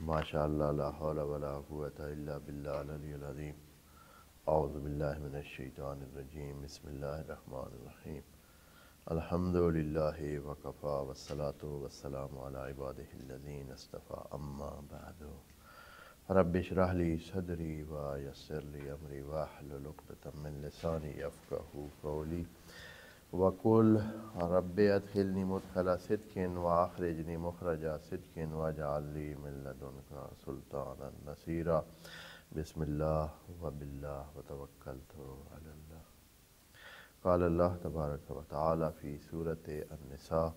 ماشاء اللہ لا حول ولا قوۃ الا باللہ العلی العظیم اعوذ باللہ من الشیطان الرجیم بسم اللہ الرحمن الرحیم الحمد للہ وکفی والصلاۃ والسلام علی عبادہ الذین اصطفی اما بعد رب اشرح لی صدری ویسر لی امری واحلل عقدۃ من لسانی یفقہوا قولی وقل رب ادخلنی مدخل صدق واخرجنی مخرج صدق واجعل لی من لدنک سلطانا نصیرا بسم اللہ وباللہ وتوکلت علی اللہ۔ قال اللہ تبارک و تعالی فی سورۃ النساء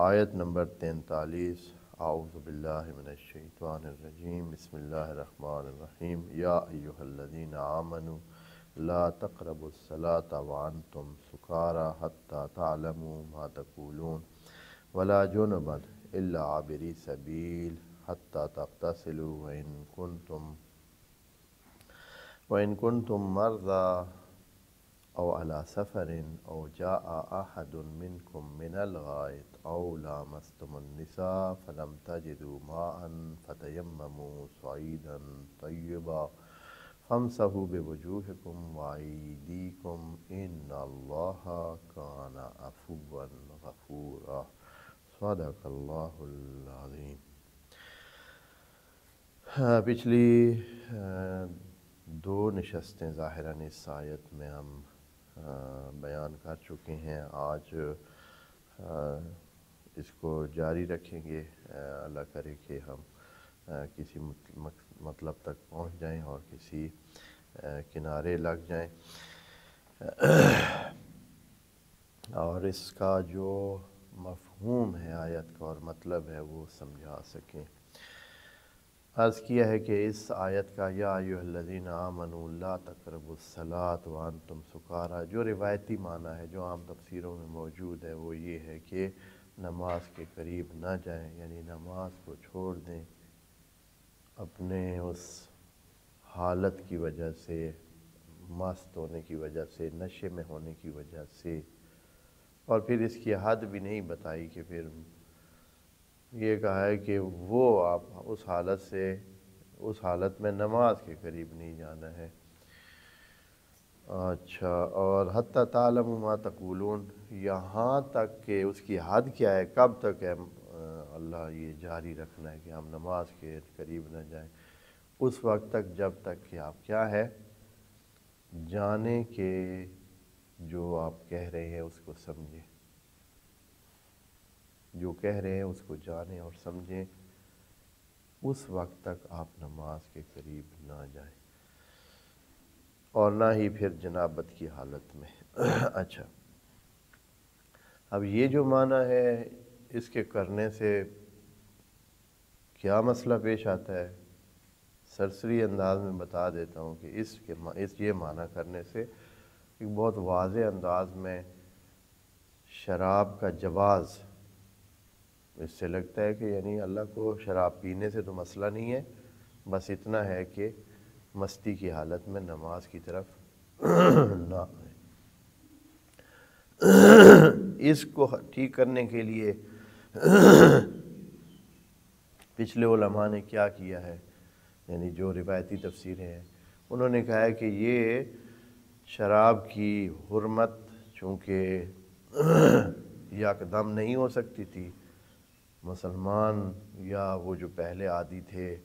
آیت نمبر 43 اعوذ باللہ من الشیطان الرجیم بسم اللہ الرحمن الرحیم یا ایہا الذین آمنوا لا تقربوا الصلاة وانتم سکارى حتى تعلموا ما تقولون ولا جنبا الا عابري سبيل حتى تغتسلوا وإن كنتم مرضى أو على سفر أو جاء أحد منكم من الغائط أو لامستم النساء فلم تجدوا ماء فتيمموا صعيدا طيبا فامسحوا بوجوهكم وأيديكم إن الله كان عفوا غفورا صدق اللہ العظیم۔ پچھلی دو نشستیں ظاہراً اس آیت میں ہم بیان کر چکے ہیں۔ آج اس کو جاری رکھیں گے، اللہ کرے کہ ہم کسی مطلب تک پہنچ جائیں اور کسی کنارے لگ جائیں اور اس کا جو مفہوم ہے آیت کا اور مطلب ہے وہ سمجھا سکیں۔ عرض کیا ہے کہ اس آیت کا یا ایھا الذین آمنوا لا تقربوا الصلاۃ وانتم سکارى جو روایتی معنی ہے، جو عام تفسیروں میں موجود ہے، وہ یہ ہے کہ نماز کے قریب نہ جائیں، یعنی نماز کو چھوڑ دیں اپنے اس حالت کی وجہ سے، مست ہونے کی وجہ سے، نشے میں ہونے کی وجہ سے۔ اور پھر اس کی حد بھی نہیں بتائی کہ پھر یہ کہا ہے کہ وہ آپ اس حالت میں نماز کے قریب نہیں جانا ہے۔ اچھا، اور حتی تعلموا ما تقولون، یہاں تک کہ اس کی حد کیا ہے، کب تک ہے اللہ یہ جاری رکھنا ہے کہ ہم نماز کے قریب نہ جائیں؟ اس وقت تک جب تک کہ آپ کیا ہے جانیں کہ جو آپ کہہ رہے ہیں اس کو سمجھیں، جو کہہ رہے ہیں اس کو جانیں اور سمجھیں، اس وقت تک آپ نماز کے قریب نہ جائیں اور نہ ہی پھر جنابت کی حالت میں۔ اچھا، اب یہ جو معنی ہے اس کے کرنے سے کیا مسئلہ پیش آتا ہے، سرسری انداز میں بتا دیتا ہوں کہ اس یہ معنی کرنے سے ایک بہت واضح انداز میں شراب کا جواز، اس سے لگتا ہے کہ یعنی اللہ کو شراب پینے سے تو مسئلہ نہیں ہے، بس اتنا ہے کہ مستی کی حالت میں نماز کی طرف نہ آئے۔ اس کو ٹھیک کرنے کے لیے پچھلے علماء نے کیا کیا ہے، یعنی جو روایتی تفسیریں ہیں، انہوں نے کہا ہے کہ یہ شراب کی حرمت چونکہ یکدم نہیں ہو سکتی تھی، مسلمان یا وہ جو پہلے عادی تھے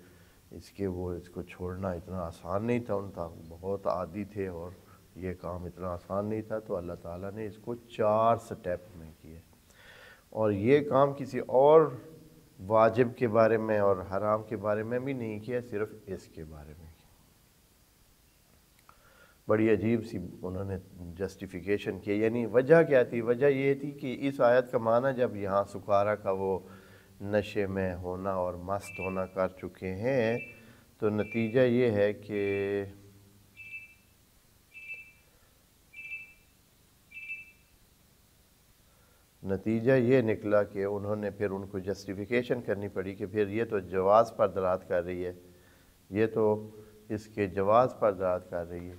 وہ اس کو چھوڑنا اتنا آسان نہیں تھا، ان کا بہت عادی تھے اور یہ کام اتنا آسان نہیں تھا، تو اللہ تعالیٰ نے اس کو 4 سٹیپ میں کیا، اور یہ کام کسی اور واجب کے بارے میں اور حرام کے بارے میں بھی نہیں کیا، صرف اس کے بارے میں کیا۔ بڑی عجیب سی انہوں نے جسٹیفیکیشن کی، یعنی وجہ کیا تھی؟ وجہ یہ تھی کہ اس آیت کا معنی جب یہاں سکارا کا وہ نشے میں ہونا اور مست ہونا کر چکے ہیں، تو نتیجہ یہ ہے کہ نتیجہ یہ نکلا کہ انہوں نے پھر ان کو جسٹیفیکیشن کرنی پڑی کہ پھر یہ تو جواز پر دلالت کر رہی ہے، یہ تو اس کے جواز پر دلالت کر رہی ہے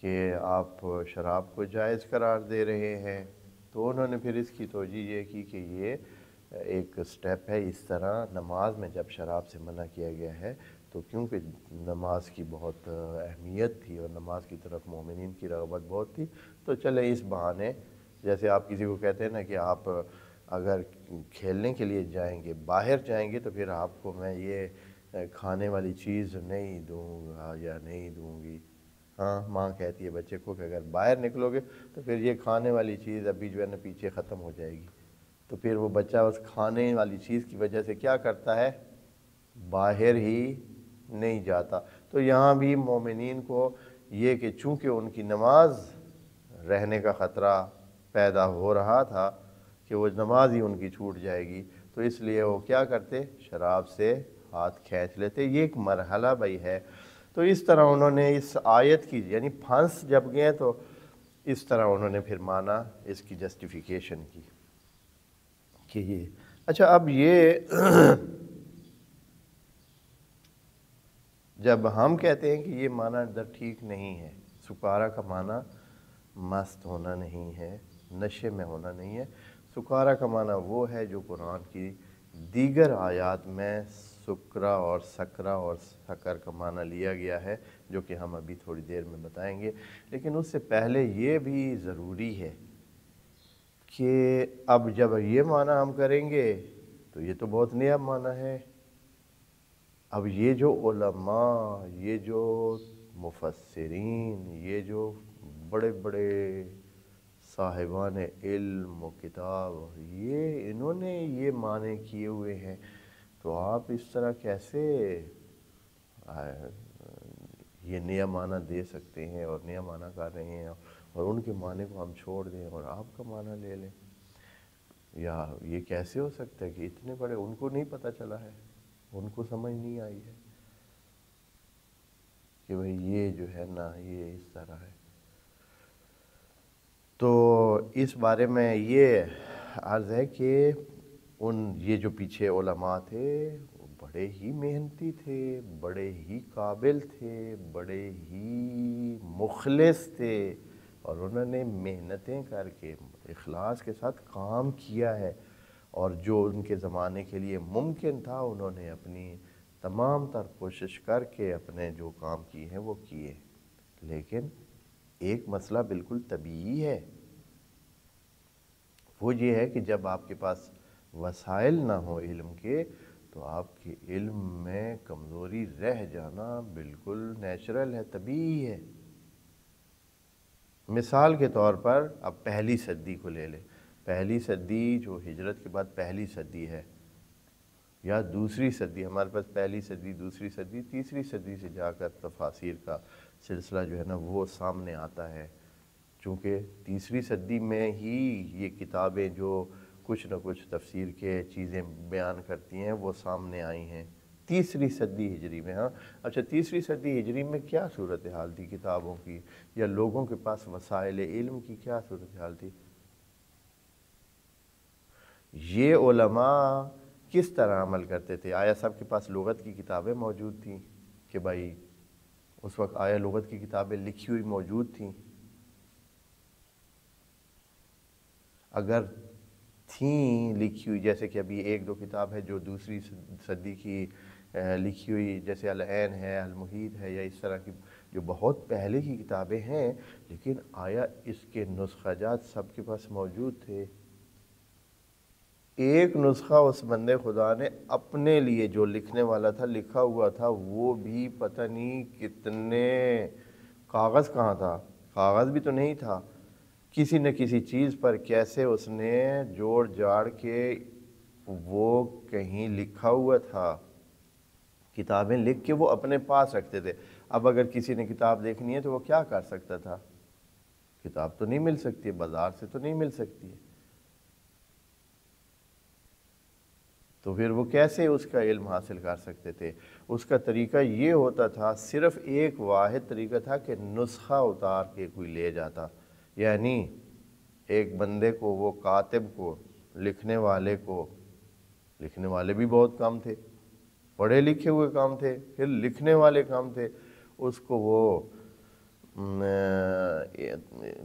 کہ آپ شراب کو جائز قرار دے رہے ہیں، تو انہوں نے پھر اس کی توجیہ یہ کی کہ یہ ایک سٹیپ ہے۔ اس طرح نماز میں جب شراب سے منع کیا گیا ہے تو کیونکہ نماز کی بہت اہمیت تھی اور نماز کی طرف مومنین کی رغبت بہت تھی، تو چلے اس بہانے، جیسے آپ کسی کو کہتے ہیں نا کہ آپ اگر کھیلنے کے لیے جائیں گے، باہر جائیں گے، تو پھر آپ کو میں یہ کھانے والی چیز نہیں دوں گا یا نہیں دوں گی۔ ہاں، ماں کہتی ہے بچے کو کہ اگر باہر نکلو گے تو پھر یہ کھانے والی چیز ابھی جو ہے نا پیچھے ختم ہو جائے گی، تو پھر وہ بچہ اس کھانے والی چیز کی وجہ سے کیا کرتا ہے؟ باہر ہی نہیں جاتا۔ تو یہاں بھی مومنین کو یہ کہ چونکہ ان کی نماز رہنے کا خطرہ پیدا ہو رہا تھا کہ وہ نماز ہی ان کی چھوٹ جائے گی، تو اس لیے وہ کیا کرتے؟ شراب سے ہاتھ کھینچ لیتے۔ یہ ایک مرحلہ بھائی ہے۔ تو اس طرح انہوں نے اس آیت کی یعنی پھنس جب گئے تو اس طرح انہوں نے پھر مانا، اس کی جسٹیفیکیشن کی کہ یہ اچھا۔ اب یہ جب ہم کہتے ہیں کہ یہ معنی اندر ٹھیک نہیں ہے، سکارا کا معنی مست ہونا نہیں ہے، نشے میں ہونا نہیں ہے۔ سکارا کا معنی وہ ہے جو قرآن کی دیگر آیات میں سکرا اور سکرا اور سکر کا معنی لیا گیا ہے، جو کہ ہم ابھی تھوڑی دیر میں بتائیں گے۔ لیکن اس سے پہلے یہ بھی ضروری ہے کہ اب جب یہ معنی ہم کریں گے تو یہ تو بہت نیا معنی ہے۔ اب یہ جو علماء، یہ جو مفسرین، یہ جو بڑے بڑے صاحبان علم و کتاب، انہوں نے یہ معنی کیے ہوئے ہیں، تو آپ اس طرح کیسے یہ نیا معنی دے سکتے ہیں اور نیا معنی کر رہے ہیں اور ان کے معنی کو ہم چھوڑ دیں اور آپ کا معنی لے لیں؟ یا یہ کیسے ہو سکتا ہے کہ اتنے بڑے ان کو نہیں پتہ چلا ہے، ان کو سمجھ نہیں آئی ہے کہ بھئی یہ جو ہے نا یہ اس طرح ہے۔ تو اس بارے میں یہ عرض ہے کہ یہ جو پیچھے علماء تھے وہ بڑے ہی محنتی تھے، بڑے ہی قابل تھے، بڑے ہی مخلص تھے، اور انہوں نے محنتیں کر کے اخلاص کے ساتھ کام کیا ہے، اور جو ان کے زمانے کے لیے ممکن تھا انہوں نے اپنی تمام تر کوشش کر کے اپنے جو کام کیے ہیں وہ کیے۔ لیکن ایک مسئلہ بالکل طبیعی ہے، وہ یہ ہے کہ جب آپ کے پاس وسائل نہ ہو علم کے تو آپ کے علم میں کمزوری رہ جانا بالکل نیچرل ہے، طبیعی ہے۔ مثال کے طور پر اب پہلی صدی کو لے لیں، پہلی صدی جو ہجرت کے بعد پہلی صدی ہے یا دوسری صدی، ہمارے پاس پہلی صدی، دوسری صدی، تیسری صدی سے جا کر تفاسیر کا سلسلہ جو ہے نا وہ سامنے آتا ہے، چونکہ تیسری صدی میں ہی یہ کتابیں جو کچھ نہ کچھ تفسیر کے چیزیں بیان کرتی ہیں وہ سامنے آئی ہیں تیسری صدی ہجری میں۔ ہاں اچھا، تیسری صدی ہجری میں کیا صورتحال تھی کتابوں کی یا لوگوں کے پاس وسائل علم کی کیا صورتحال تھی؟ یہ علماء کس طرح عمل کرتے تھے؟ آیا سب کے پاس لغت کی کتابیں موجود تھیں کہ بھائی اس وقت آیا لغت کی کتابیں لکھی ہوئی موجود تھیں؟ اگر تھیں لکھی ہوئی، جیسے کہ ابھی ایک دو کتاب ہے جو دوسری صدی کی لکھی ہوئی، جیسے العین ہے، المحیط ہے، یا اس طرح کی جو بہت پہلے کی کتابیں ہیں، لیکن آیا اس کے نسخہ جات سب کے پاس موجود تھے؟ ایک نسخہ اس بندے خدا نے اپنے لیے جو لکھنے والا تھا لکھا ہوا تھا، وہ بھی پتہ نہیں کتنے، کاغذ کہاں تھا، کاغذ بھی تو نہیں تھا، کسی نہ کسی چیز پر کیسے اس نے جوڑ جاڑ کے وہ کہیں لکھا ہوا تھا، کتابیں لکھ کے وہ اپنے پاس رکھتے تھے۔ اب اگر کسی نے کتاب دیکھنی ہے تو وہ کیا کر سکتا تھا؟ کتاب تو نہیں مل سکتی، بازار سے تو نہیں مل سکتی ہے، تو پھر وہ کیسے اس کا علم حاصل کر سکتے تھے؟ اس کا طریقہ یہ ہوتا تھا، صرف ایک واحد طریقہ تھا کہ نسخہ اتار کے کوئی لے جاتا، یعنی ایک بندے کو، وہ کاتب کو، لکھنے والے کو، لکھنے والے بھی بہت کم تھے، پڑھے لکھے ہوئے کام تھے، پھر لکھنے والے کام تھے، اس کو وہ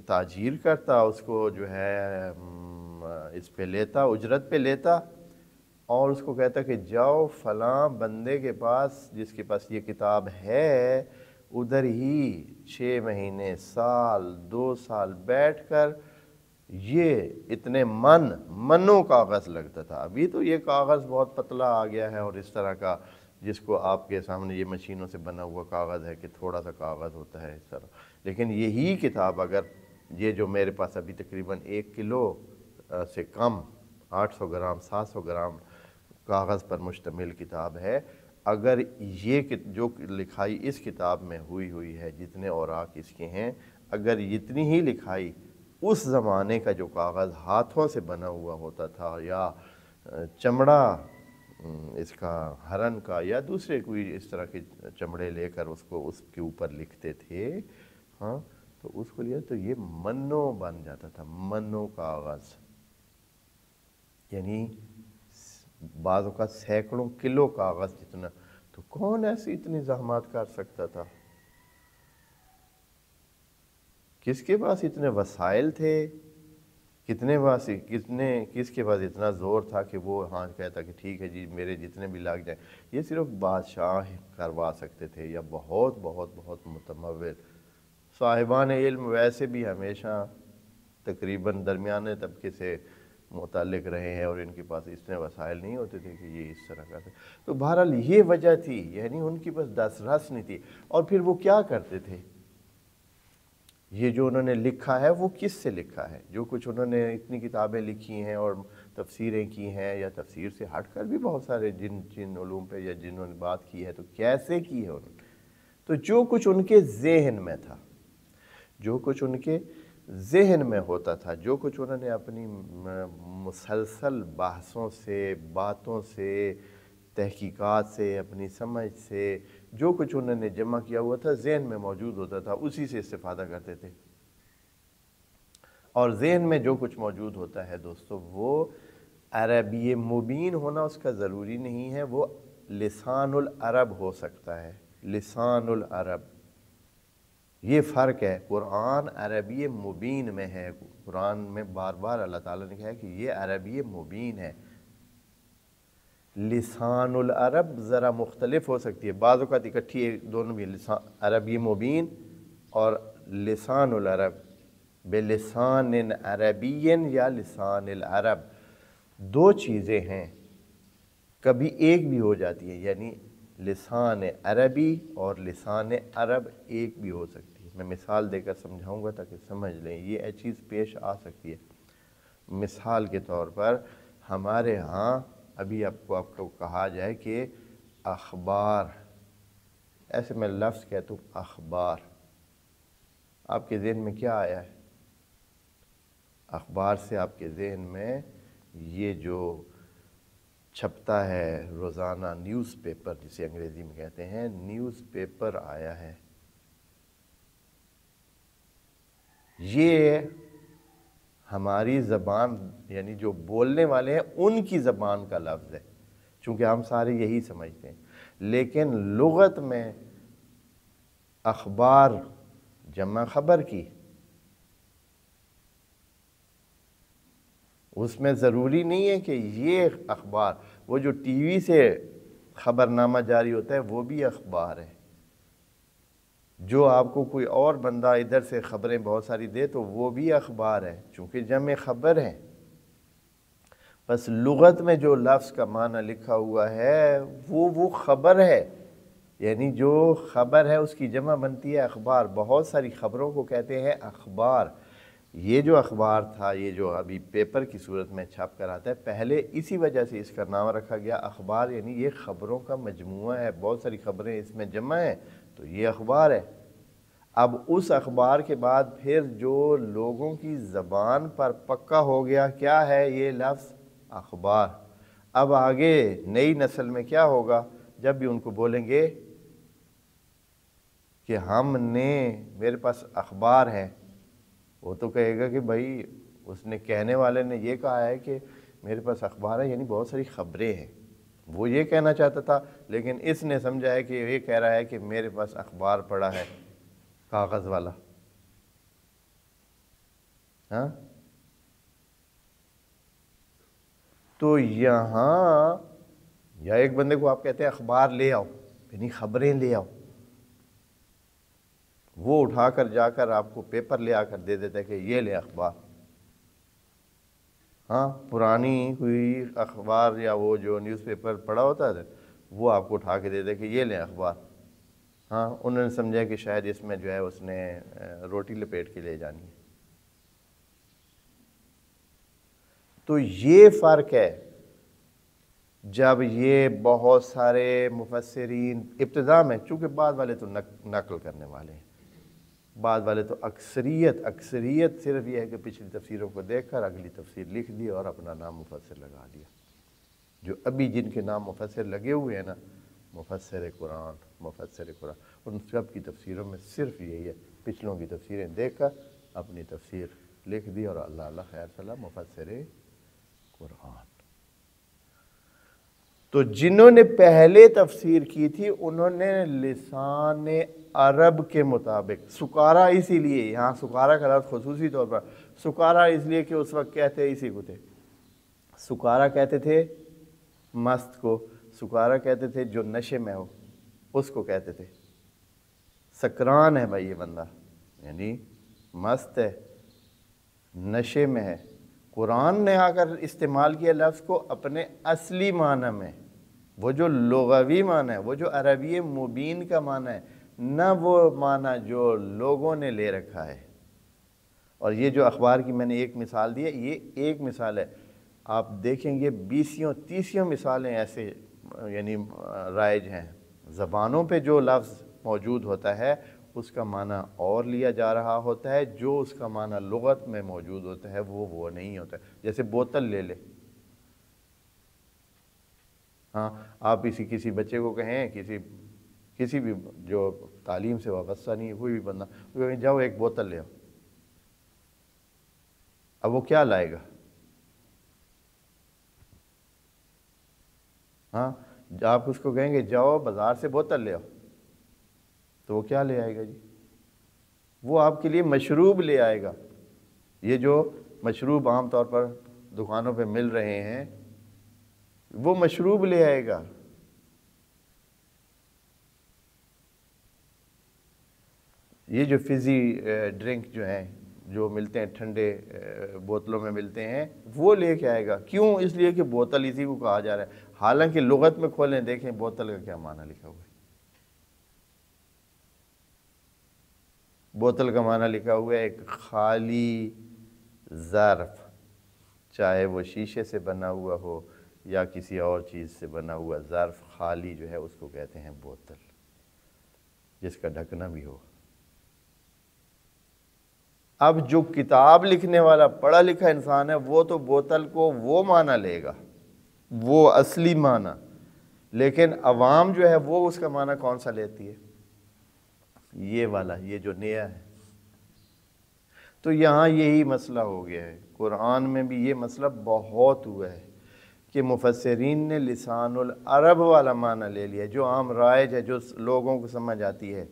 تاجیر کرتا، اس کو جو ہے اس پہ لیتا، اجرت پہ لیتا، اور اس کو کہتا کہ جاؤ فلاں بندے کے پاس جس کے پاس یہ کتاب ہے، ادھر ہی 6 مہینے، سال، 2 سال بیٹھ کر یہ اتنے منوں کاغذ لگتا تھا۔ ابھی تو یہ کاغذ بہت پتلا آ گیا ہے، اور اس طرح کا جس کو آپ کے سامنے یہ مشینوں سے بنا ہوا کاغذ ہے کہ تھوڑا سا کاغذ ہوتا ہے اس طرح، لیکن یہی کتاب اگر یہ جو میرے پاس ابھی تقریباً 1 کلو سے کم، 800 گرام 700 گرام کاغذ پر مشتمل کتاب ہے، اگر یہ جو لکھائی اس کتاب میں ہوئی ہے، جتنے اوراق اس کے ہیں، اگر اتنی ہی لکھائی اس زمانے کا جو کاغذ ہاتھوں سے بنا ہوا ہوتا تھا، یا چمڑا اس کا ہرن کا یا دوسرے کوئی اس طرح کے چمڑے لے کر اس کے اوپر لکھتے تھے، ہاں، تو اس کو لیا تو یہ منوں بن جاتا تھا، منوں کاغذ، یعنی بعض اوقات سینکڑوں کلو کاغذ جتنا، تو کون ایسی اتنی زحمات کر سکتا تھا؟ کس کے پاس اتنے وسائل تھے؟ کس کے پاس اتنا زور تھا کہ وہ ہاں کہتا کہ ٹھیک ہے جی میرے جتنے بھی لگ جائیں؟ یہ صرف بادشاہ کروا سکتے تھے، یا بہت بہت بہت متمول صاحبان علم، ویسے بھی ہمیشہ تقریباً درمیانے طبقے سے متعلق رہے ہیں، اور ان کے پاس اتنے وسائل نہیں ہوتے تھے کہ یہ اس طرح کرتے۔ تو بہرحال یہ وجہ تھی، یعنی ان کی بس دسترس نہیں تھی۔ اور پھر وہ کیا کرتے تھے؟ یہ جو انہوں نے لکھا ہے وہ کس سے لکھا ہے؟ جو کچھ انہوں نے اتنی کتابیں لکھی ہیں اور تفسیریں کی ہیں، یا تفسیر سے ہٹ کر بھی بہت سارے جن علوم پہ یا جنہوں نے بات کی ہے، تو کیسے کی ہے انہوں نے؟ تو جو کچھ ان کے ذہن میں تھا، جو کچھ ان کے ذہن میں ہوتا تھا، جو کچھ انہوں نے اپنی مسلسل بحثوں سے، باتوں سے، تحقیقات سے، اپنی سمجھ سے، جو کچھ انہوں نے جمع کیا ہوا تھا ذہن میں موجود ہوتا تھا، اسی سے استفادہ کرتے تھے۔ اور ذہن میں جو کچھ موجود ہوتا ہے دوستو، وہ عربی مبین ہونا اس کا ضروری نہیں ہے، وہ لسان العرب ہو سکتا ہے، لسان العرب۔ یہ فرق ہے، قرآن عربی مبین میں ہے، قرآن میں بار بار اللہ تعالیٰ نے کہا ہے کہ یہ عربی مبین ہے۔ لسان العرب ذرا مختلف ہو سکتی ہے، بعض اوقات اکٹھی دونوں بھی، عربی مبین اور لسان العرب، بلسان عربی یا لسان العرب، دو چیزیں ہیں، کبھی ایک بھی ہو جاتی ہے، یعنی لسان عربی اور لسان عرب ایک بھی ہو سکتی ہے۔ میں مثال دے کر سمجھاؤں گا تاکہ سمجھ لیں، یہ چیز پیش آ سکتی ہے۔ مثال کے طور پر ہمارے ہاں ابھی آپ کو کہا جائے کہ اخبار، ایسے میں لفظ کہتا ہوں اخبار، آپ کے ذہن میں کیا آیا ہے؟ اخبار سے آپ کے ذہن میں یہ جو چھپتا ہے روزانہ نیوز پیپر، جسے انگریزی میں کہتے ہیں نیوز پیپر، آیا ہے۔ یہ ہماری زبان، یعنی جو بولنے والے ہیں ان کی زبان کا لفظ ہے، چونکہ ہم سارے یہی سمجھتے ہیں، لیکن لغت میں اخبار جمع خبر کی، اس میں ضروری نہیں ہے کہ یہ اخبار، وہ جو ٹی وی سے خبر نامہ جاری ہوتا ہے وہ بھی اخبار ہے، جو آپ کو کوئی اور بندہ ادھر سے خبریں بہت ساری دے تو وہ بھی اخبار ہے، چونکہ جمع خبر ہے۔ بس لغت میں جو لفظ کا معنی لکھا ہوا ہے وہ خبر ہے، یعنی جو خبر ہے اس کی جمع بنتی ہے اخبار۔ بہت ساری خبروں کو کہتے ہیں اخبار۔ یہ جو اخبار تھا، یہ جو ابھی پیپر کی صورت میں چھپ کر آتا ہے، پہلے اسی وجہ سے اس کا نام رکھا گیا اخبار، یعنی یہ خبروں کا مجموعہ ہے، بہت ساری خبریں اس میں جمع ہیں تو یہ اخبار ہے۔ اب اس اخبار کے بعد پھر جو لوگوں کی زبان پر پکا ہو گیا، کیا ہے یہ لفظ؟ اخبار۔ اب آگے نئی نسل میں کیا ہوگا؟ جب بھی ان کو بولیں گے کہ میرے پاس اخبار ہے، وہ تو کہے گا کہ بھائی اس نے، کہنے والے نے یہ کہا ہے کہ میرے پاس اخبار ہے، یعنی بہت ساری خبریں ہیں، وہ یہ کہنا چاہتا تھا، لیکن اس نے سمجھا ہے کہ یہ کہہ رہا ہے کہ میرے پاس اخبار پڑا ہے، کاغذ والا۔ ہاں، تو یہاں یا ایک بندے کو آپ کہتے ہیں اخبار لے آؤ، یعنی خبریں لے آؤ، وہ اٹھا کر جا کر آپ کو پیپر لے آ کر دے دیتا ہے کہ یہ لے اخبار. ہاں پرانی کوئی اخبار یا وہ جو نیوز پیپر پڑا ہوتا ہے وہ آپ کو اٹھا کے دے دے کہ یہ لیں اخبار. ہاں انہوں نے سمجھا کہ شاید اس میں جو ہے اس نے روٹی لپیٹ کے لے جانی ہے. تو یہ فرق ہے. جب یہ بہت سارے مفسرین ابتدا میں، چونکہ بعد والے تو نقل کرنے والے ہیں، بعد والے تو اکثریت صرف یہ ہے کہ پچھلی تفسیروں کو دیکھ کر اگلی تفسیر لکھ دی اور اپنا نام مفسر لگا دیا. جو ابھی جن کے نام مفسر لگے ہوئے ہیں نا، مفسر قرآن، ان سب کی تفسیروں میں صرف یہی ہے، پچھلوں کی تفسیریں دیکھ کر اپنی تفسیر لکھ دی اور اللہ خیر صلی اللہ مفسر قرآن. تو جنہوں نے پہلے تفسیر کی تھی انہوں نے لسان عرب کے مطابق، سکارا اسی لیے یہاں سکارا کا لفظ خصوصی طور پر سکارا اس لیے کہ اس وقت کہتے اسی کو تھے. سکارا کہتے تھے مست کو، سکارا کہتے تھے جو نشے میں ہو اس کو کہتے تھے. سکران ہے بھائی یہ بندہ، یعنی مست ہے، نشے میں ہے. قرآن نے آ کر استعمال کیا لفظ کو اپنے اصلی معنی میں، وہ جو لغوی معنی ہے، وہ جو عربی مبین کا معنی ہے، نہ وہ معنی جو لوگوں نے لے رکھا ہے. اور یہ جو اخبار کی میں نے ایک مثال دی ہے، یہ ایک مثال ہے. آپ دیکھیں گے 20-30 مثالیں ایسے یعنی رائج ہیں. زبانوں پہ جو لفظ موجود ہوتا ہے اس کا معنی اور لیا جا رہا ہوتا ہے، جو اس کا معنی لغت میں موجود ہوتا ہے وہ نہیں ہوتا ہے. جیسے بوتل لے لے، ہاں آپ کسی بچے کو کہیں، کسی بھی جو تعلیم سے وابستہ نہیں ہے کوئی بھی بندہ، جاؤ ایک بوتل لے آؤ، اب وہ کیا لائے گا؟ ہاں آپ اس کو کہیں گے جاؤ بازار سے بوتل لے آؤ، تو وہ کیا لے آئے گا جی؟ وہ آپ کے لیے مشروب لے آئے گا. یہ جو مشروب عام طور پر دکانوں پہ مل رہے ہیں وہ مشروب لے آئے گا. یہ جو فزی ڈرنک جو ہیں جو ملتے ہیں ٹھنڈے بوتلوں میں ملتے ہیں وہ لے کے آئے گا. کیوں؟ اس لیے کہ بوتل اسی کو کہا جا رہا ہے. حالانکہ لغت میں کھولیں دیکھیں بوتل کا کیا معنی لکھا ہوا ہے. بوتل کا معنی لکھا ہوا ہے ایک خالی ظرف، چاہے وہ شیشے سے بنا ہوا ہو یا کسی اور چیز سے بنا ہوا ظرف خالی جو ہے اس کو کہتے ہیں بوتل، جس کا ڈھکنا بھی ہو. اب جو کتاب لکھنے والا پڑھا لکھا انسان ہے وہ تو بوتل کو وہ معنی لے گا، وہ اصلی معنی، لیکن عوام جو ہے وہ اس کا معنی کون سا لیتی ہے؟ یہ والا، یہ جو نیا ہے. تو یہاں یہی مسئلہ ہو گیا ہے. قرآن میں بھی یہ مسئلہ بہت ہوا ہے کہ مفسرین نے لسان العرب والا معنی لے لیا جو عام رائج ہے، جو لوگوں کو سمجھ آتی ہے،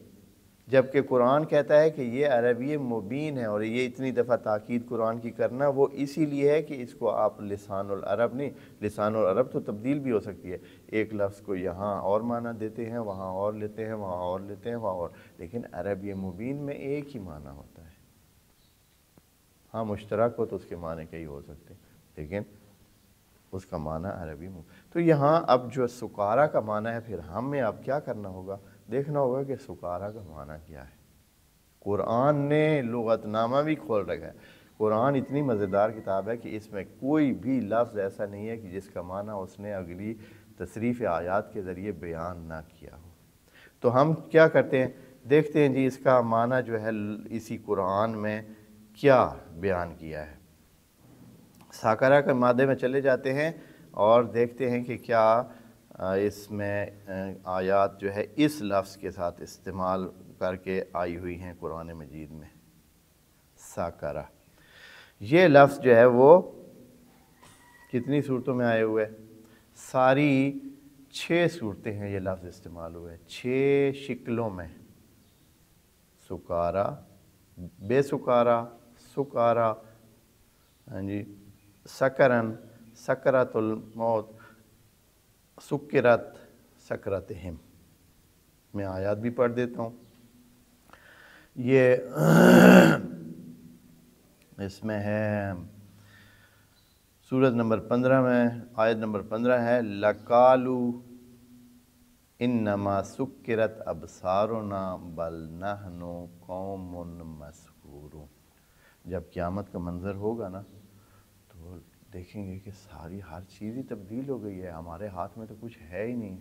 جبکہ قرآن کہتا ہے کہ یہ عربی مبین ہے. اور یہ اتنی دفعہ تاکید قرآن کی کرنا وہ اسی لیے ہے کہ اس کو آپ لسان العرب نہیں، لسان العرب تو تبدیل بھی ہو سکتی ہے. ایک لفظ کو یہاں اور معنی دیتے ہیں، وہاں اور لیتے ہیں، وہاں اور لیتے ہیں، وہاں اور، لیکن عربی مبین میں ایک ہی معنی ہوتا ہے. ہاں مشترک ہو تو اس کے معنی کئی ہو سکتے ہیں، لیکن اس کا معنی عربی مبین. تو یہاں اب جو سکارا کا معنی ہے، پھر ہمیں اب کیا کرنا ہوگا؟ دیکھنا ہوگا کہ سکارا کا معنی کیا ہے. قرآن نے لغت نامہ بھی کھول رکھا ہے. قرآن اتنی مزیدار کتاب ہے کہ اس میں کوئی بھی لفظ ایسا نہیں ہے کہ جس کا معنی اس نے اگلی تصریف آیات کے ذریعے بیان نہ کیا ہو. تو ہم کیا کرتے ہیں؟ دیکھتے ہیں جی اس کا معنی جو ہے اسی قرآن میں کیا بیان کیا ہے. ساکرہ کے مادے میں چلے جاتے ہیں اور دیکھتے ہیں کہ کیا اس میں آیات جو ہے اس لفظ کے ساتھ استعمال کر کے آئی ہوئی ہیں قرآن مجید میں. ساکرہ یہ لفظ جو ہے وہ کتنی صورتوں میں آئے ہوئے؟ ساری 6 صورتیں ہیں یہ لفظ استعمال ہوئے، 6 شکلوں میں. سکارا، بے سکارا، سکارا، ہاں جی، سکرن، سکرات الموت سکرت سکرتہم. میں آیات بھی پڑھ دیتا ہوں. یہ اس میں ہے سورۃ نمبر 15 میں آیت نمبر 15 ہے لَقَالُوا انما سکرت ابصارنا بل نحن قوم مسحورون. جب قیامت کا منظر ہوگا نا تو دیکھیں گے کہ ساری ہر چیز ہی تبدیل ہو گئی ہے، ہمارے ہاتھ میں تو کچھ ہے ہی نہیں.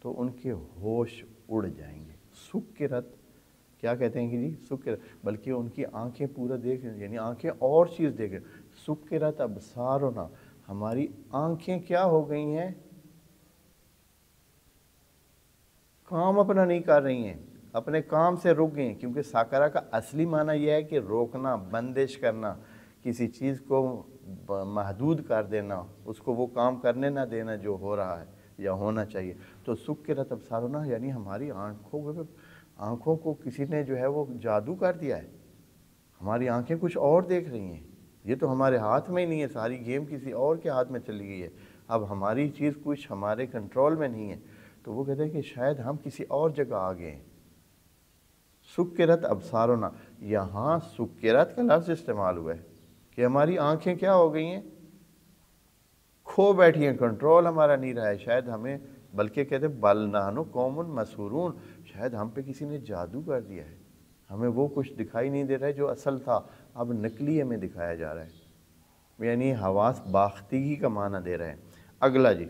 تو ان کے ہوش اڑ جائیں گے. سکرت کیا کہتے ہیں کہ جی سکرت، بلکہ ان کی آنکھیں پورا دیکھ رہی ہیں، یعنی آنکھیں اور چیز دیکھ رہی ہیں. سکرت ابصارنا، ہماری آنکھیں کیا ہو گئی ہیں؟ کام اپنا نہیں کر رہی ہیں، اپنے کام سے رک گئی ہیں. کیونکہ ساکرہ کا اصلی معنی یہ ہے کہ روکنا، بندش کرنا، کسی چیز کو محدود کر دینا، اس کو وہ کام کرنے نہ دینا جو ہو رہا ہے یا ہونا چاہیے. تو سکرت ابصارنا یعنی ہماری آنکھوں کو کسی نے جو ہے وہ جادو کر دیا ہے. ہماری آنکھیں کچھ اور دیکھ رہی ہیں. یہ تو ہمارے ہاتھ میں ہی نہیں ہے، ساری گیم کسی اور کے ہاتھ میں چلی گئی ہے. اب ہماری چیز کچھ ہمارے کنٹرول میں نہیں ہے. تو وہ کہتے ہیں کہ شاید ہم کسی اور جگہ آ گئے ہیں. سکرت ابصارنا، یہاں سکرت کا لفظ استعمال ہوا ہے کہ ہماری آنکھیں کیا ہو گئی ہیں؟ کھو بیٹھی ہیں، کنٹرول ہمارا نہیں رہا ہے. شاید ہمیں، بلکہ کہتے ہیں بل نحن قوم مسحورون، شاید ہم پہ کسی نے جادو کر دیا ہے. ہمیں وہ کچھ دکھائی نہیں دے رہا ہے جو اصل تھا، اب نقلی ہمیں دکھایا جا رہا ہے. یعنی حواس باختگی کا معنی دے رہے ہیں. اگلا جی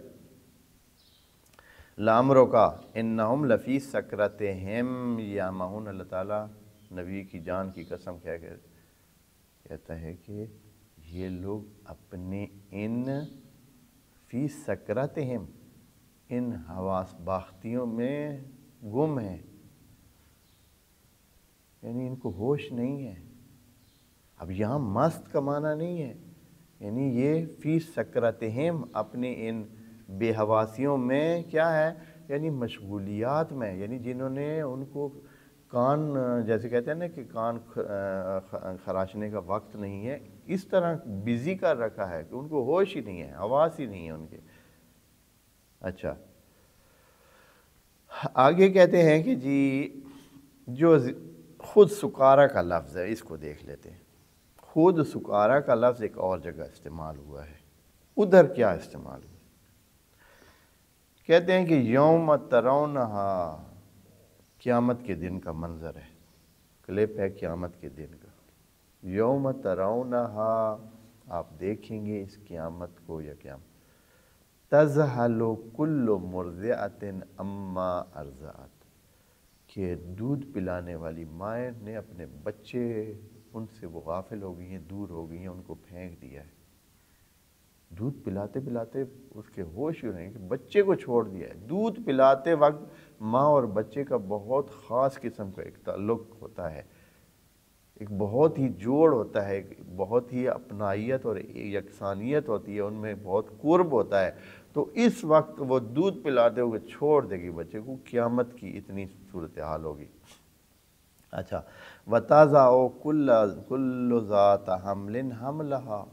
لامرو کا انہم لفی سکرتہم یعمہون. اللہ تعالیٰ نبی کی جان کی قسم کہتا ہے کہ یہ لوگ اپنے ان فی سکرتہم، ان حواس باختیوں میں گم ہیں، یعنی ان کو ہوش نہیں ہے. اب یہاں مست کا معنی نہیں ہے، یعنی یہ فی سکرتہم اپنے ان بے حواسیوں میں کیا ہے، یعنی مشغولیات میں، یعنی جنہوں نے ان کو کان، جیسے کہتے ہیں نا کہ کان خراشنے کا وقت نہیں ہے، اس طرح بزی کر رکھا ہے کہ ان کو ہوش ہی نہیں ہے، حواس ہی نہیں ہے ان کے. اچھا آگے کہتے ہیں کہ جی جو خود سکارا کا لفظ ہے اس کو دیکھ لیتے ہیں. خود سکارا کا لفظ ایک اور جگہ استعمال ہوا ہے، ادھر کیا استعمال ہوا؟ کہتے ہیں کہ یوم ترونہا، قیامت کے دن کا منظر ہے، کلپ ہے قیامت کے دن کا. یوم ترونہا، آپ دیکھیں گے اس قیامت کو یا قیامت. تذہل کل مرضعۃ عما ارضعت، کہ دودھ پلانے والی مائیں نے اپنے بچے، ان سے وہ غافل ہو گئی ہیں، دور ہو گئی ہیں، ان کو پھینک دیا ہے. دودھ پلاتے پلاتے اس کے ہوش ہی نہیں کہ بچے کو چھوڑ دیا ہے. دودھ پلاتے وقت ماں اور بچے کا بہت خاص قسم کا ایک تعلق ہوتا ہے، ایک بہت ہی جوڑ ہوتا ہے، ایک بہت ہی اپنائیت اور یکسانیت ہوتی ہے، ان میں بہت قرب ہوتا ہے. تو اس وقت وہ دودھ پلاتے ہوئے چھوڑ دے گی بچے کو، قیامت کی اتنی صورتحال ہوگی. اچھا وَتَضَعُ كُلُّ ذَاتَ حَمْلٍ حَمْلَهَا،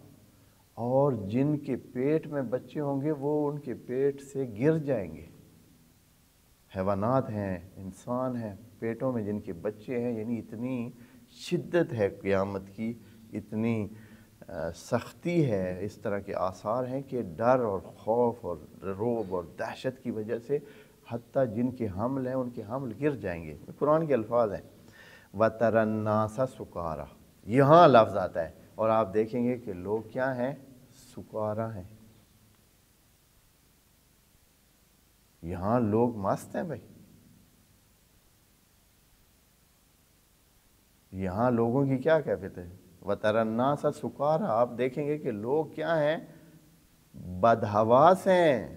اور جن کے پیٹ میں بچے ہوں گے وہ ان کے پیٹ سے گر جائیں گے. حیوانات ہیں، انسان ہیں، پیٹوں میں جن کے بچے ہیں، یعنی اتنی شدت ہے قیامت کی، اتنی سختی ہے، اس طرح کے آثار ہیں کہ ڈر اور خوف اور رعب اور دہشت کی وجہ سے حتیٰ جن کے حمل ہیں ان کے حمل گر جائیں گے. قرآن کے الفاظ ہیں. وَتَرَى النَّاسَ سُکارا، یہاں لفظ آتا ہے اور آپ دیکھیں گے کہ لوگ کیا ہیں؟ سکارا ہیں. یہاں لوگ مست ہیں بھائی، یہاں لوگوں کی کیا کیفیت ہے؟ وَتَرَى النَّاسَ سُکارا، آپ دیکھیں گے کہ لوگ کیا ہیں؟ بدحواس ہیں.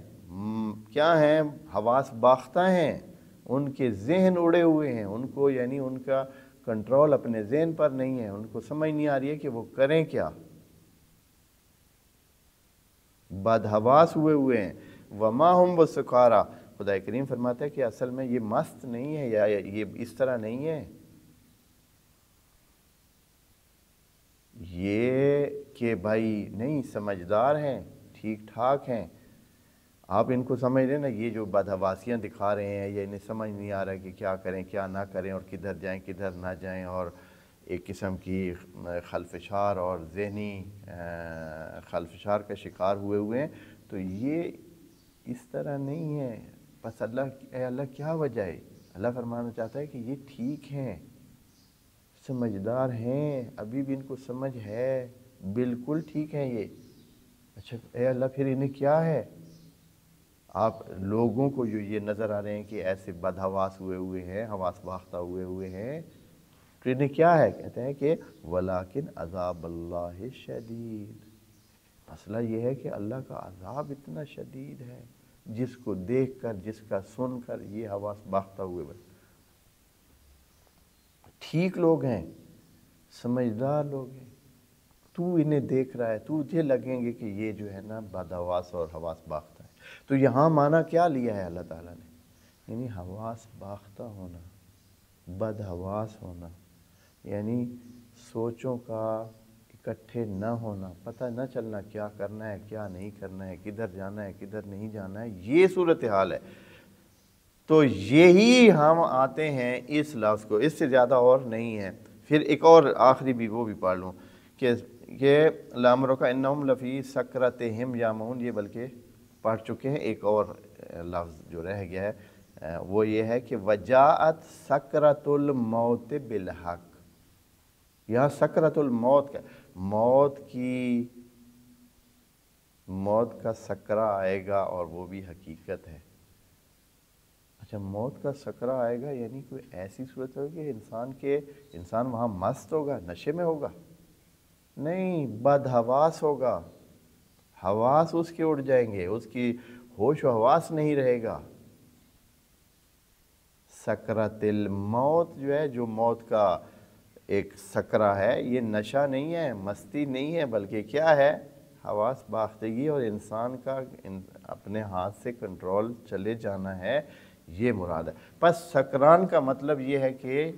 کیا ہیں؟ حواس باختہ ہیں، ان کے ذہن اڑے ہوئے ہیں، ان کو یعنی ان کا کنٹرول اپنے ذہن پر نہیں ہے، ان کو سمجھ نہیں آ رہی ہے کہ وہ کریں کیا. بدحواس ہوئے ہیں. وَمَا هُمْ بِسُکارا، خدا کریم فرماتا ہے کہ اصل میں یہ مست نہیں ہے، یا یہ اس طرح نہیں ہے. یہ کہ بھائی نہیں سمجھدار ہیں، ٹھیک ٹھاک ہیں. آپ ان کو سمجھ رہے ہیں نا, یہ جو بدحواسیاں دکھا رہے ہیں, یہ انہیں سمجھ نہیں آ رہا کہ کیا کریں کیا نہ کریں اور کدھر جائیں کدھر نہ جائیں, اور ایک قسم کی خلفشار اور ذہنی خلفشار کا شکار ہوئے ہیں. تو یہ اس طرح نہیں ہے. بس اللہ کیا وجہ ہے؟ اللہ فرمانا چاہتا ہے کہ یہ ٹھیک ہیں, سمجھدار ہیں, ابھی بھی ان کو سمجھ ہے, بالکل ٹھیک ہیں یہ. اچھا اے اللہ پھر انہیں کیا ہے؟ آپ لوگوں کو جو یہ نظر آ رہے ہیں کہ ایسے بدحواس ہوئے ہیں, حواس باختہ ہوئے ہیں, تو انہیں کیا ہے؟ کہتے ہیں کہ وَلَٰكِنْ عَذَابَ اللَّهِ شَدِيدٌ. مسئلہ یہ ہے کہ اللہ کا عذاب اتنا شدید ہے, جس کو دیکھ کر, جس کا سن کر یہ حواس باختہ ہوئے بس. ٹھیک لوگ ہیں, سمجھدار لوگ ہیں, تو انہیں دیکھ رہا ہے, تجھے لگیں گے کہ یہ جو ہے نا بدحواس اور حواس باختہ ہے. تو یہاں معنی کیا لیا ہے اللہ تعالیٰ نے؟ یعنی حواس باختہ ہونا, بدحواس ہونا, یعنی سوچوں کا اکٹھے نہ ہونا, پتہ نہ چلنا کیا کرنا ہے کیا نہیں کرنا ہے, کدھر جانا ہے کدھر نہیں جانا ہے, یہ صورتحال ہے. تو یہی ہم آتے ہیں اس لفظ کو, اس سے زیادہ اور نہیں ہے. پھر ایک اور آخری بھی وہ بھی پڑھ لوں کہ لَأَمْرُكَ إِنَّهُمْ لَفِي سَكْرَتِهِمْ يَعْمَهُونَ, یہ بلکہ پڑھ چکے ہیں. ایک اور لفظ جو رہ گیا ہے وہ یہ ہے کہ وَجَاءَتْ سَكْرَةُ الْمَوْتِ بِالْحَقِّ. یہاں سکرۃ الموت کا, موت کا سکرہ آئے گا اور وہ بھی حقیقت ہے. اچھا موت کا سکرہ آئے گا یعنی کوئی ایسی صورت ہوگی کہ انسان وہاں مست ہوگا, نشے میں ہوگا؟ نہیں, بدحواس ہوگا, حواس اس کے اڑ جائیں گے, اس کی ہوش و حواس نہیں رہے گا. سکرۃ الموت جو ہے, جو موت کا ایک سکرہ ہے, یہ نشہ نہیں ہے, مستی نہیں ہے, بلکہ کیا ہے؟ حواس باختگی اور انسان کا اپنے ہاتھ سے کنٹرول چلے جانا ہے, یہ مراد ہے. پس سکران کا مطلب یہ ہے کہ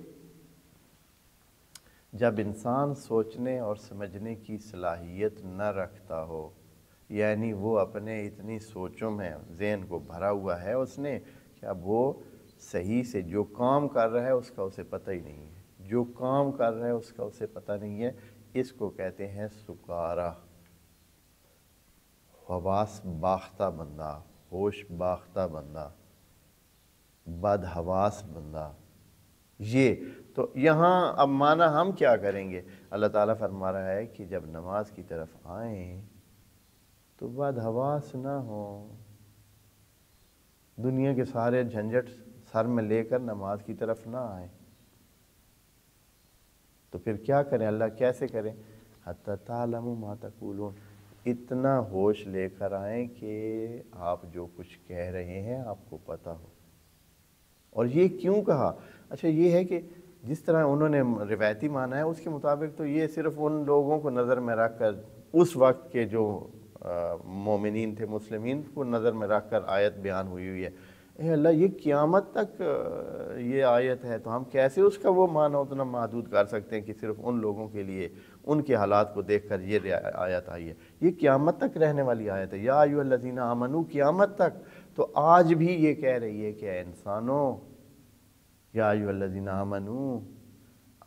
جب انسان سوچنے اور سمجھنے کی صلاحیت نہ رکھتا ہو, یعنی وہ اپنے اتنی سوچوں میں ذہن کو بھرا ہوا ہے اس نے کہ اب وہ صحیح سے جو کام کر رہا ہے اس کا اسے پتہ ہی نہیں ہے, جو کام کر رہا ہے اس کا اسے پتہ نہیں ہے. اس کو کہتے ہیں سکارا, حواس باختہ بندہ, ہوش باختہ بندہ, بدحواس بندہ. یہ تو یہاں اب معنی ہم کیا کریں گے؟ اللہ تعالیٰ فرما رہا ہے کہ جب نماز کی طرف آئیں تو بدحواس نہ ہوں, دنیا کے سارے جھنجھٹ سر میں لے کر نماز کی طرف نہ آئیں. تو پھر کیا کریں؟ اللہ کیسے کریں؟ حتی تعلموا ما تقولون, اتنا ہوش لے کر آئیں کہ آپ جو کچھ کہہ رہے ہیں آپ کو پتہ ہو. اور یہ کیوں کہا؟ اچھا یہ ہے کہ جس طرح انہوں نے روایتی مانا ہے اس کے مطابق تو یہ صرف ان لوگوں کو نظر میں رکھ کر, اس وقت کے جو مومنین تھے, مسلمین کو نظر میں رکھ کر آیت بیان ہوئی ہے. اے اللہ یہ قیامت تک یہ آیت ہے, تو ہم کیسے اس کا وہ معنی اتنا محدود کر سکتے ہیں کہ صرف ان لوگوں کے لیے ان کے حالات کو دیکھ کر یہ آیت آئی ہے؟ یہ قیامت تک رہنے والی آیت ہے, یا ایھا الذین آمنوا, قیامت تک. تو آج بھی یہ کہہ رہی ہے کہ اے انسانوں, یا ایھا الذین آمنوا,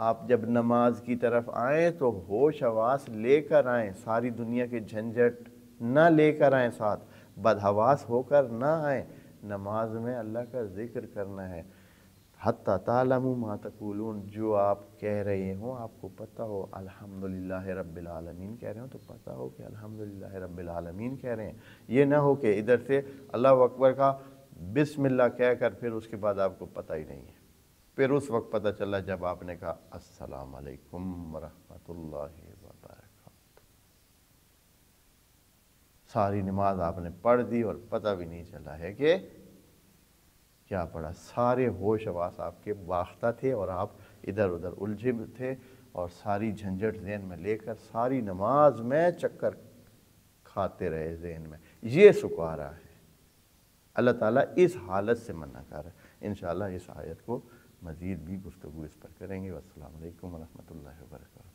آپ جب نماز کی طرف آئیں تو ہوش حواس لے کر آئیں, ساری دنیا کے جھنجھٹ نہ لے کر آئیں, ساتھ بدحواس ہو کر نہ آئیں. نماز میں اللہ کا ذکر کرنا ہے. حتی تعلموا ما تقولون, جو آپ کہہ رہے ہوں آپ کو پتہ ہو. الحمدللہ رب العالمین کہہ رہے ہوں تو پتہ ہو کہ الحمدللہ رب العالمین کہہ رہے ہیں. یہ نہ ہو کہ ادھر سے اللہ اکبر کا بسم اللہ کہہ کر پھر اس کے بعد آپ کو پتہ ہی نہیں ہے. پھر اس وقت پتہ چلا جب آپ نے کہا السلام علیکم ورحمۃ اللہ وبرکاتہ. ساری نماز آپ نے پڑھ دی اور پتہ بھی نہیں چلا ہے کہ کیا پڑھا. سارے ہوش حواس آپ کے باختہ تھے اور آپ ادھر ادھر الجھے تھے, اور ساری جھنجھٹ ذہن میں لے کر ساری نماز میں چکر کھاتے رہے ذہن میں. یہ سکارا ہے. اللہ تعالیٰ اس حالت سے منع کر رہا ہے. انشاءاللہ اس آیت کو مزید بھی گفتگو اس پر کریں گے. والسلام علیکم ورحمۃ اللہ وبرکاتہ.